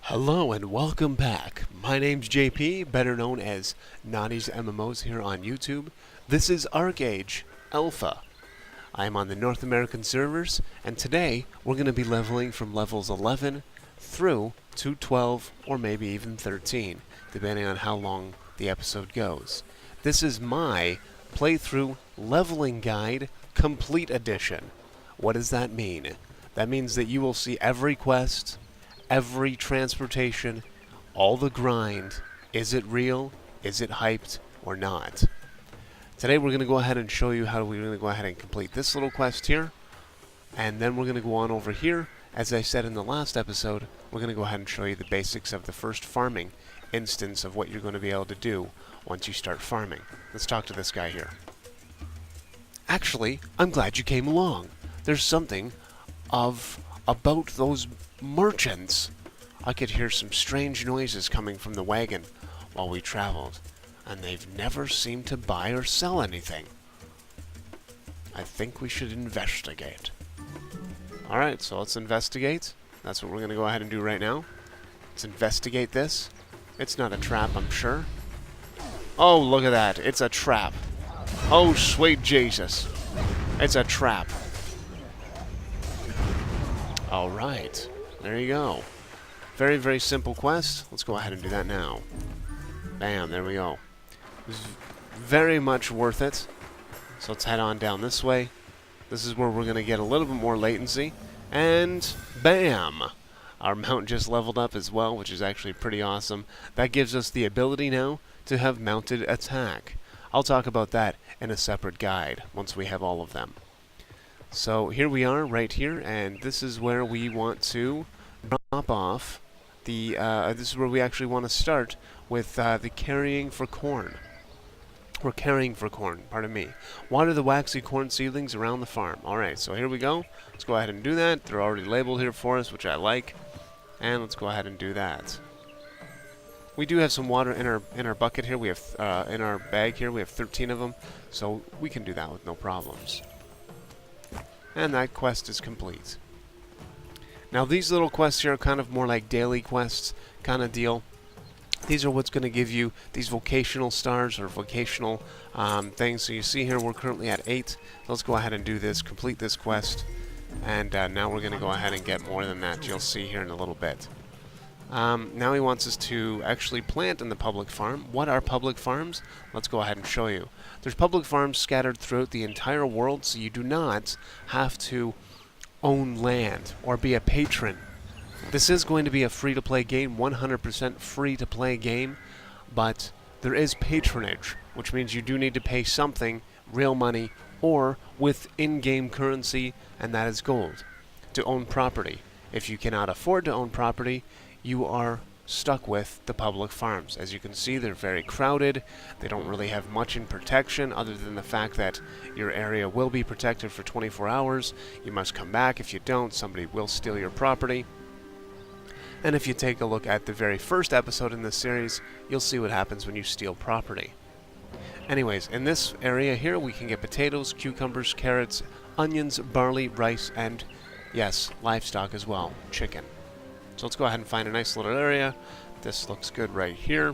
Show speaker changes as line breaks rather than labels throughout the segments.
Hello and welcome back. My name's JP, better known as Nani's MMOs here on YouTube. This is ArcheAge Alpha. I am on the North American servers, and today we're going to be leveling from levels 11 through to 12 or maybe even 13, depending on how long the episode goes. This is my playthrough leveling guide complete edition. What does that mean? That means that you will see every quest, every transportation, all the grind. Is it real? Is it hyped or not? Today we're going to go ahead and show you how we're going to go ahead and complete this little quest here, and then we're going to go on over here. As I said in the last episode, we're going to go ahead and show you the basics of the first farming instance of what you're going to be able to do once you start farming. Let's talk to this guy here. Actually, I'm glad you came along. There's something about those merchants. I could hear some strange noises coming from the wagon while we traveled, and they've never seemed to buy or sell anything. I think we should investigate. Alright, so let's investigate. That's what we're going to go ahead and do right now. Let's investigate this. It's not a trap, I'm sure. Oh, look at that. It's a trap. Oh, sweet Jesus. It's a trap. Alright. There you go. Very, very simple quest. Let's go ahead and do that now. Bam, there we go. It was very much worth it. So let's head on down this way. This is where we're going to get a little bit more latency. And bam! Our mount just leveled up as well, which is actually pretty awesome. That gives us the ability now to have mounted attack. I'll talk about that in a separate guide once we have all of them. So here we are right here, and this is where we want to drop off the, this is where we actually want to start with the carrying for corn. We're carrying for corn, pardon me. Water the waxy corn seedlings around the farm. Alright, so here we go. Let's go ahead and do that. They're already labeled here for us, which I like. And let's go ahead and do that. We do have some water in our bucket here. We have, in our bag here, we have 13 of them. So we can do that with no problems. And that quest is complete. Now these little quests here are kind of more like daily quests kind of deal. These are what's going to give you these vocational stars or vocational things. So you see here we're currently at 8. Let's go ahead and do this, complete this quest. And now we're going to go ahead and get more than that. You'll see here in a little bit. Now he wants us to actually plant in the public farm. What are public farms? Let's go ahead and show you. There's public farms scattered throughout the entire world, so you do not have to own land or be a patron. This is going to be a free-to-play game, 100% free-to-play game, but there is patronage, which means you do need to pay something, real money, or with in-game currency, and that is gold, to own property. If you cannot afford to own property, you are stuck with the public farms. As you can see, they're very crowded. They don't really have much in protection other than the fact that your area will be protected for 24 hours. You must come back. If you don't, somebody will steal your property. And if you take a look at the very first episode in this series, you'll see what happens when you steal property. Anyways, in this area here, we can get potatoes, cucumbers, carrots, onions, barley, rice, and, yes, livestock as well, chicken. So let's go ahead and find a nice little area. This looks good right here.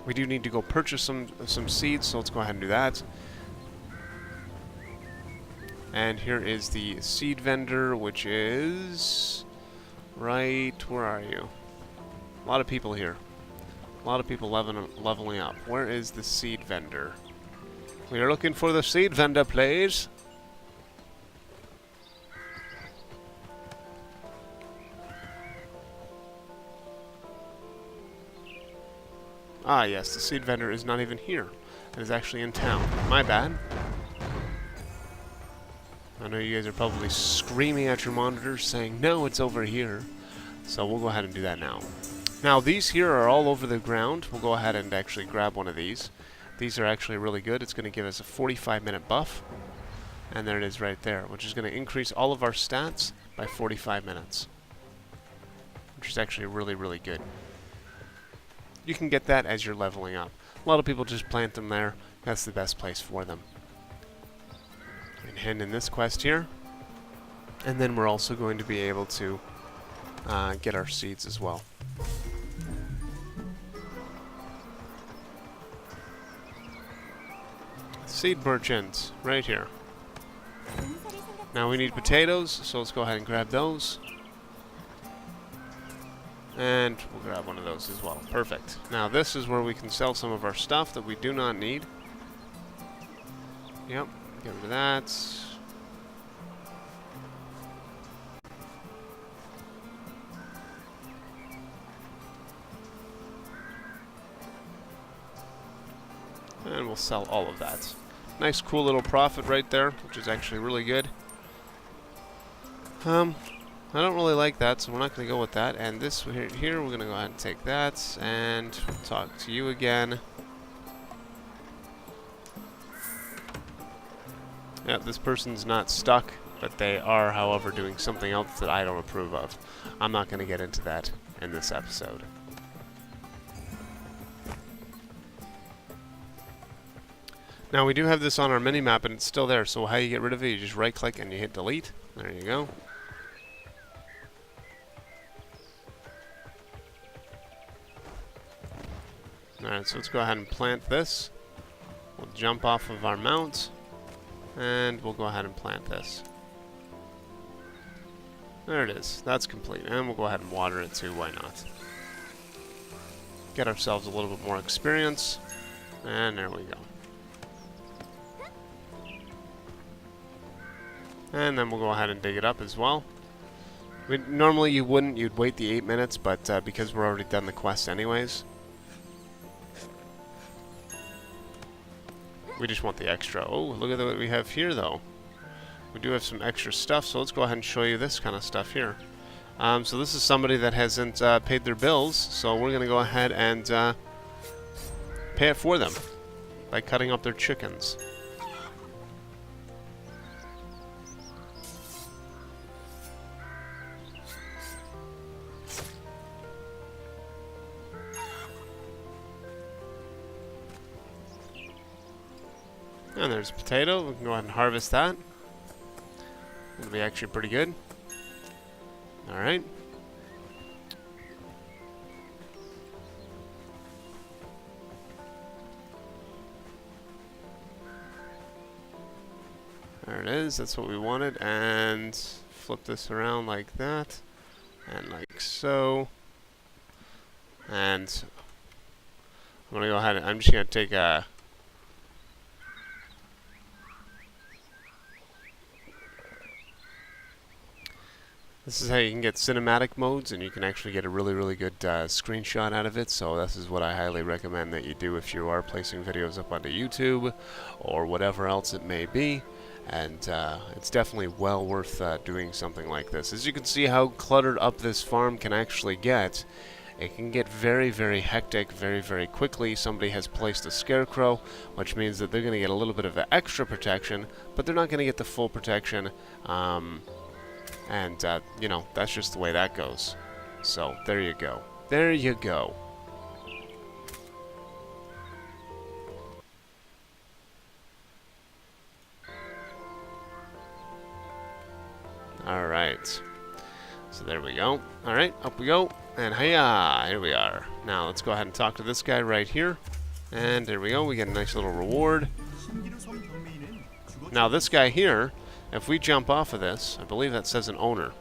We do need to go purchase some seeds, so let's go ahead and do that. And here is the seed vendor, which is right, where are you? A lot of people here. A lot of people leveling up. Where is the seed vendor? We are looking for the seed vendor, please. Ah, yes, the seed vendor is not even here. It is actually in town. My bad. I know you guys are probably screaming at your monitors saying, no, it's over here. So we'll go ahead and do that now. Now, these here are all over the ground. We'll go ahead and actually grab one of these. These are actually really good. It's going to give us a 45-minute buff. And there it is right there, which is going to increase all of our stats by 45 minutes. Which is actually really, really good. You can get that as you're leveling up. A lot of people just plant them there. That's the best place for them. And hand in this quest here. And then we're also going to be able to get our seeds as well. Seed merchant, right here. Now we need potatoes, so let's go ahead and grab those. And we'll grab one of those as well. Perfect. Now this is where we can sell some of our stuff that we do not need. Yep, get rid of that. And we'll sell all of that. Nice cool little profit right there, which is actually really good. I don't really like that, so we're not going to go with that. And this here, we're going to go ahead and take that, and we'll talk to you again. Yeah, this person's not stuck, but they are, however, doing something else that I don't approve of. I'm not going to get into that in this episode. Now, we do have this on our mini-map, and it's still there, so how you get rid of it, you just right-click and you hit delete. There you go. Alright, so let's go ahead and plant this. We'll jump off of our mount, and we'll go ahead and plant this. There it is. That's complete. And we'll go ahead and water it too, why not? Get ourselves a little bit more experience. And there we go. And then we'll go ahead and dig it up as well. Normally you wouldn't, you'd wait the 8 minutes, but because we're already done the quest anyways, we just want the extra. Oh, look at what we have here though. We do have some extra stuff, so let's go ahead and show you this kind of stuff here. So this is somebody that hasn't paid their bills, so we're going to go ahead and pay it for them by cutting up their chickens. And there's a potato. We can go ahead and harvest that. It'll be actually pretty good. Alright. There it is. That's what we wanted. And flip this around like that. And like so. And I'm going to go ahead and I'm just going to take a... This is how you can get cinematic modes, and you can actually get a really, really good screenshot out of it. So this is what I highly recommend that you do if you are placing videos up onto YouTube or whatever else it may be. And it's definitely well worth doing something like this. As you can see how cluttered up this farm can actually get. It can get very, very hectic very, very quickly. Somebody has placed a scarecrow, which means that they're going to get a little bit of the extra protection, but they're not going to get the full protection. And, you know, that's just the way that goes. So, there you go. There you go. Alright. So, there we go. Alright, up we go. And, hiya! Here we are. Now, let's go ahead and talk to this guy right here. And, there we go. We get a nice little reward. Now, this guy here... If we jump off of this, I believe that says an owner.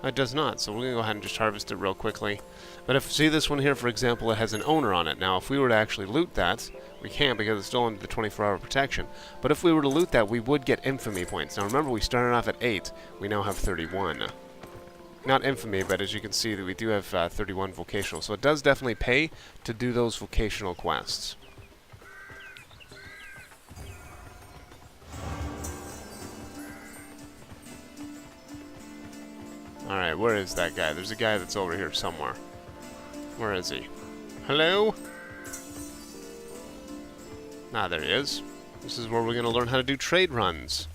It does not, so we're going to go ahead and just harvest it real quickly. But if see this one here, for example, it has an owner on it. Now, if we were to actually loot that, we can't because it's still under the 24-hour protection. But if we were to loot that, we would get infamy points. Now, remember, we started off at 8. We now have 31. Not infamy, but as you can see, that we do have 31 vocational. So it does definitely pay to do those vocational quests. Alright, where is that guy? There's a guy that's over here somewhere. Where is he? Hello? Ah, there he is. This is where we're going to learn how to do trade runs.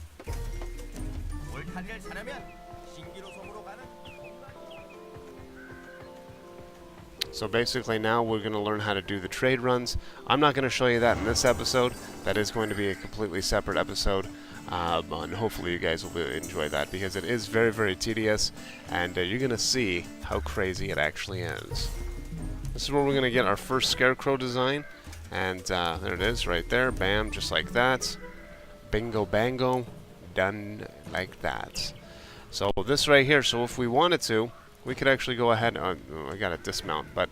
So basically now we're going to learn how to do the trade runs. I'm not going to show you that in this episode. That is going to be a completely separate episode. And hopefully you guys will enjoy that, because it is very, very tedious, and you're going to see how crazy it actually is. This is where we're going to get our first scarecrow design, and there it is right there. Bam, just like that. Bingo bango, done like that. So this right here, so if we wanted to, we could actually go ahead, I gotta dismount, but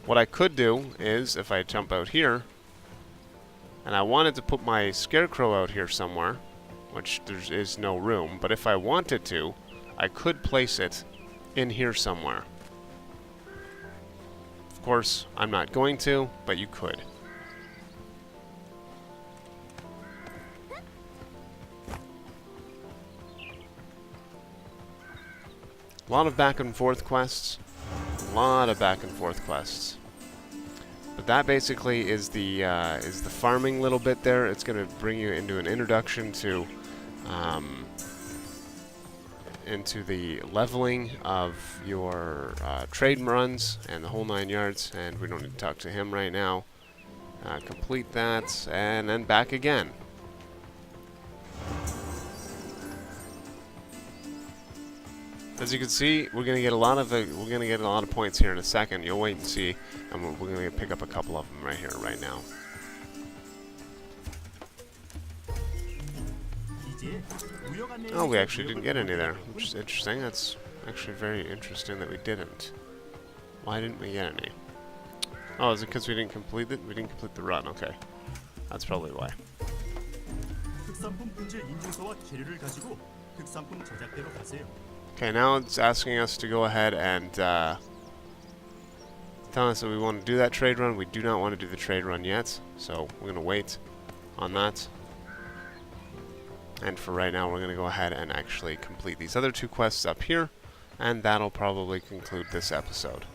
what I could do is, if I jump out here, and I wanted to put my scarecrow out here somewhere, which there is no room, but if I wanted to, I could place it in here somewhere. Of course, I'm not going to, but you could. A lot of back and forth quests. A lot of back and forth quests. But that basically is the farming little bit there. It's going to bring you into an introduction to into the leveling of your trade runs and the whole 9 yards. And we don't need to talk to him right now. Complete that, and then back again. As you can see, we're gonna get a lot of points here in a second. You'll wait and see, and we're gonna pick up a couple of them right here, right now. Oh, we actually didn't get any there, which is interesting. That's actually very interesting that we didn't. Why didn't we get any? Oh, is it because we didn't complete it? We didn't complete the run. Okay, that's probably why. Okay, now it's asking us to go ahead and telling us that we want to do that trade run. We do not want to do the trade run yet, so we're going to wait on that. And for right now, we're going to go ahead and actually complete these other 2 quests up here, and that'll probably conclude this episode.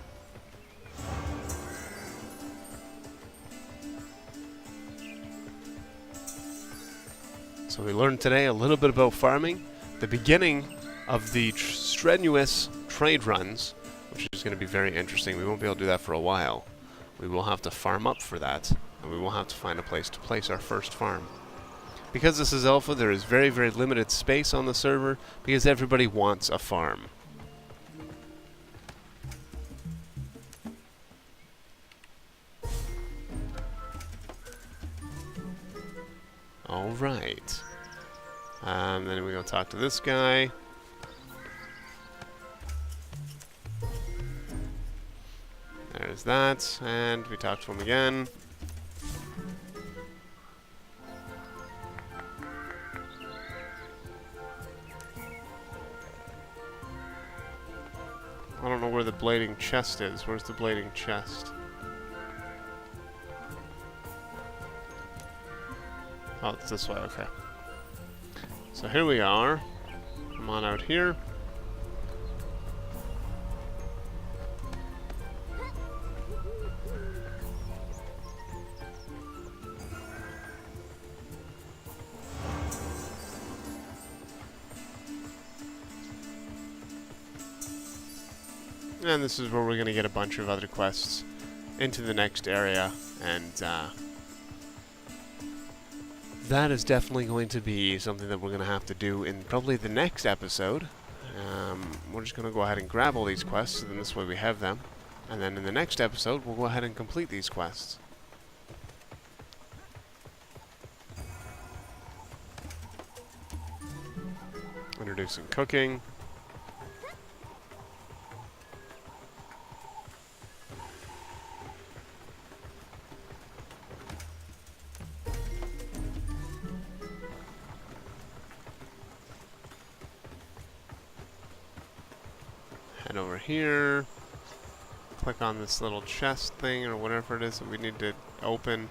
So we learned today a little bit about farming, the beginning of the strenuous trade runs, which is going to be very interesting. We won't be able to do that for a while. We will have to farm up for that, and we will have to find a place to place our first farm. Because this is alpha, there is very, very limited space on the server, because everybody wants a farm. Alright. Then we go talk to this guy. There's that, and we talk to him again. I don't know where the blading chest is. Where's the blading chest? Oh, it's this way, okay. So here we are. Come on out here. And this is where we're going to get a bunch of other quests into the next area, and that is definitely going to be something that we're going to have to do in probably the next episode. We're just going to go ahead and grab all these quests, and this way we have them. And then in the next episode, we'll go ahead and complete these quests. Introducing cooking. Head over here, click on this little chest thing or whatever it is that we need to open.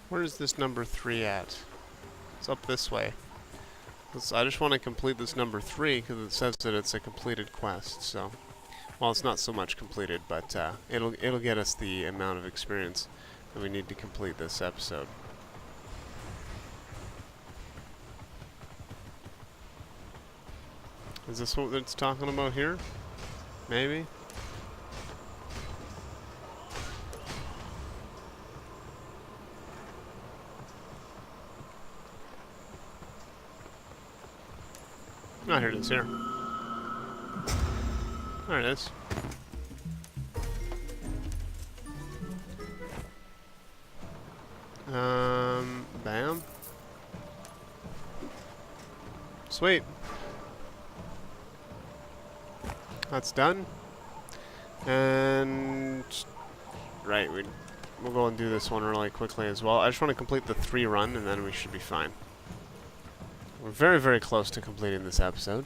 Where is this number 3 at? It's up this way. I just want to complete this number 3 because it says that it's a completed quest. So, well, it's not so much completed, but it'll get us the amount of experience that we need to complete this episode. Is this what it's talking about here? Maybe? Oh, here it is, here. There it is. Bam. Sweet. That's done. And... right, we'll go and do this one really quickly as well. I just want to complete the 3 run, and then we should be fine. We're very, very close to completing this episode.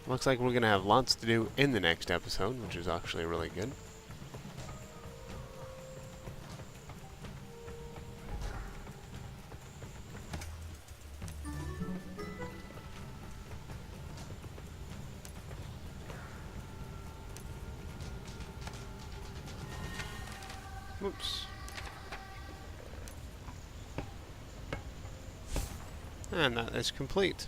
Looks like we're going to have lots to do in the next episode, which is actually really good. Whoops. And that is complete.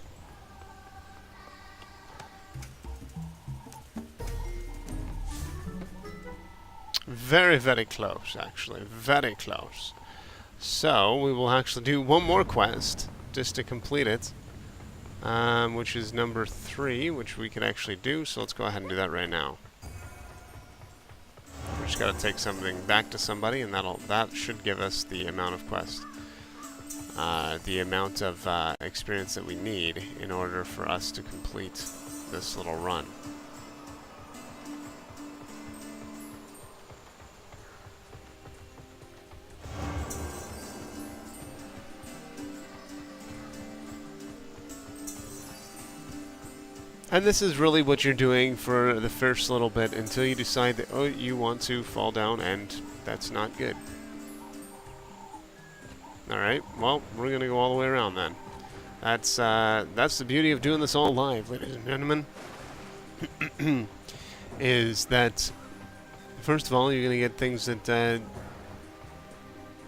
Very, very close, actually. Very close. So, we will actually do one more quest, just to complete it. Which is number 3, which we can actually do, so let's go ahead and do that right now. We just gotta take something back to somebody, and that should give us the amount of quest. The amount of experience that we need in order for us to complete this little run. And this is really what you're doing for the first little bit until you decide that, oh, you want to fall down, and that's not good. Alright, well, we're going to go all the way around then. That's the beauty of doing this all live, ladies and gentlemen. Is that, first of all, you're going to get things that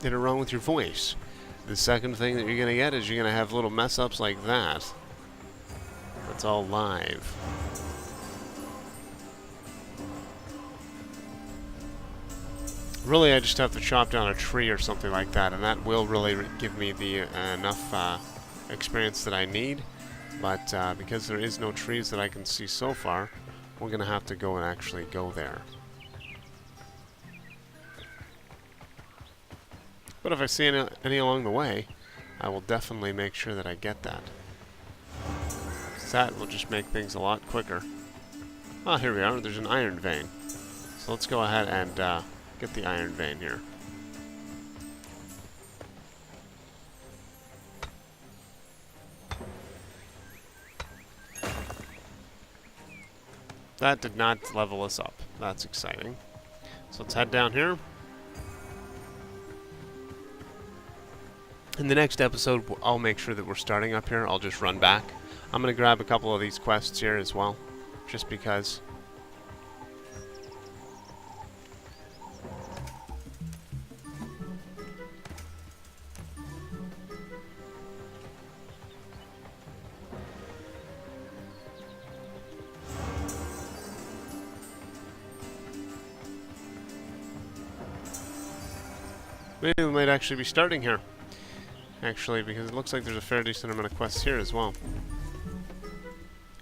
are wrong with your voice. The second thing that you're going to get is you're going to have little mess-ups like that. It's all live. Really, I just have to chop down a tree or something like that, and that will really give me the enough experience that I need. But because there is no trees that I can see so far, we're going to have to go and actually go there. But if I see any along the way, I will definitely make sure that I get that. That will just make things a lot quicker. Ah, here we are. There's an iron vein. So let's go ahead and get the iron vein here. That did not level us up. That's exciting. So let's head down here. In the next episode, I'll make sure that we're starting up here. I'll just run back. I'm going to grab a couple of these quests here as well, just because. Maybe we might actually be starting here. Actually, because it looks like there's a fair decent amount of quests here as well.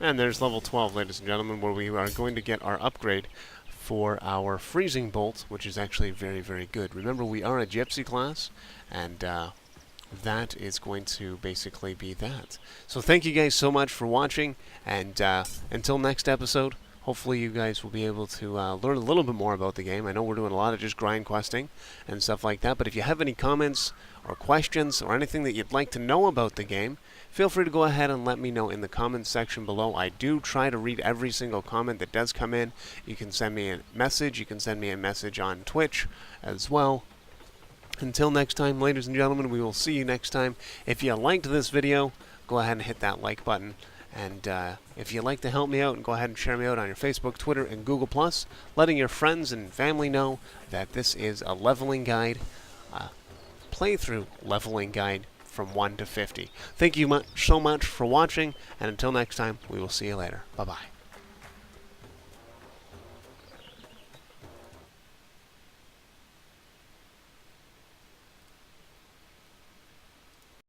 And there's level 12, ladies and gentlemen, where we are going to get our upgrade for our freezing bolt, which is actually very, very good. Remember, we are a gypsy class, and that is going to basically be that. So thank you guys so much for watching, and until next episode, hopefully you guys will be able to learn a little bit more about the game. I know we're doing a lot of just grind questing and stuff like that, but if you have any comments or questions or anything that you'd like to know about the game, feel free to go ahead and let me know in the comments section below. I do try to read every single comment that does come in. You can send me a message. You can send me a message on Twitch as well. Until next time, ladies and gentlemen, we will see you next time. If you liked this video, go ahead and hit that like button. And if you'd like to help me out, go ahead and share me out on your Facebook, Twitter, and Google+, letting your friends and family know that this is a leveling guide, playthrough leveling guide from 1 to 50. Thank you so much for watching, and until next time, we will see you later. Bye-bye.